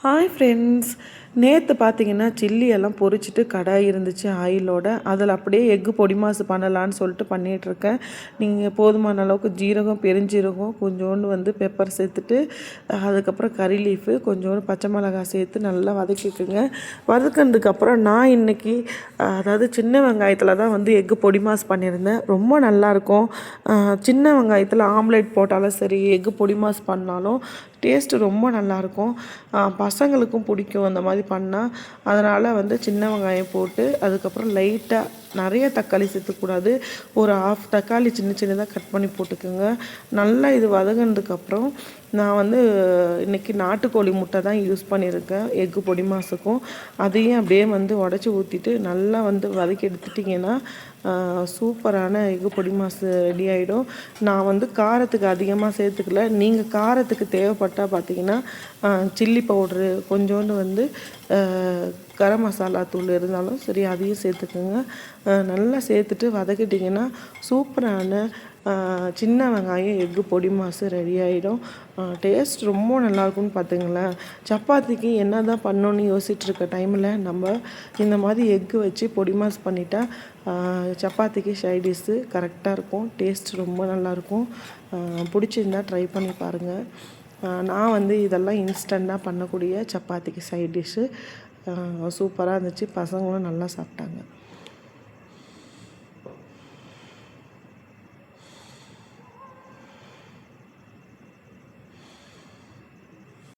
Hi friends. நேற்று பார்த்தீங்கன்னா chilli எல்லாம் பொரிச்சிட்டு கடாய் இருந்துச்சு ஆயிலோட. அதில் அப்படியே எக்கு பொடி மாசு பண்ணலான்னு சொல்லிட்டு பண்ணிகிட்ருக்கேன். நீங்கள் போதுமான அளவுக்கு ஜீரகம், பெருஞ்சீரகம், கொஞ்சோண்டு பெப்பர் சேர்த்துட்டு, அதுக்கப்புறம் கறி லீஃபு, கொஞ்சோண்டு பச்சை மிளகாய் சேர்த்து நல்லா வதக்கிக்குங்க. வதக்கினதுக்கப்புறம் நான் இன்றைக்கி அதாவது சின்ன வெங்காயத்தில் தான் எக்கு பொடி மாஸ் பண்ணியிருந்தேன். ரொம்ப நல்லாயிருக்கும். சின்ன வெங்காயத்தில் ஆம்லேட் போட்டாலும் சரி, எக்கு பொடி மாஸ் பண்ணாலும் டேஸ்ட்டு ரொம்ப நல்லாயிருக்கும். பசங்களுக்கும் பிடிக்கும் அந்த மாதிரி பண்ணால். அதனால் சின்ன வெங்காயம் போட்டு, அதுக்கப்புறம் லைட்டாக நிறைய தக்காளி சேர்த்துக்கூடாது, ஒரு ஆஃப் தக்காளி சின்ன சின்னதாக கட் பண்ணி போட்டுக்கோங்க. நல்லா இது வதங்கினதுக்கப்புறம் நான் இன்றைக்கி நாட்டுக்கோழி முட்டை தான் யூஸ் பண்ணியிருக்கேன் எக்கு பொடி மாசுக்கும். அதையும் அப்படியே உடச்சி ஊற்றிட்டு நல்லா வதக்கி எடுத்துட்டிங்கன்னா சூப்பரான எக்கு பொடி மாசு ரெடி ஆகிடும். நான் காரத்துக்கு அதிகமாக சேர்த்துக்கல. நீங்கள் காரத்துக்கு தேவைப்பட்டால் பார்த்தீங்கன்னா சில்லி பவுட்ரு, கொஞ்சோண்டு கரம் மசாலா தூள் இருந்தாலும் சரி, அதையும் சேர்த்துக்குங்க. நல்லா சேர்த்துட்டு வதக்கிட்டிங்கன்னா சூப்பரான சின்ன வெங்காயம் எக்கு பொடி மாசு ரெடி ஆகிடும். டேஸ்ட் ரொம்ப நல்லாயிருக்கும்னு பார்த்துங்களேன். சப்பாத்திக்கு என்ன தான் பண்ணணுன்னு யோசிச்சுட்ருக்க டைமில் நம்ம இந்த மாதிரி எக்கு வச்சு பொடி மாஸ் பண்ணிட்டா சப்பாத்திக்கு சைடிஷ்ஷு கரெக்டாக இருக்கும். டேஸ்ட் ரொம்ப நல்லாயிருக்கும். பிடிச்சிருந்தா ட்ரை பண்ணி பாருங்கள். நான் இதெல்லாம் இன்ஸ்டண்ட்டாக பண்ணக்கூடிய சப்பாத்திக்கு சைட் டிஷ்ஷு சூப்பராக இருந்துச்சு. பசங்களும் நல்லா சாப்பிட்டாங்க.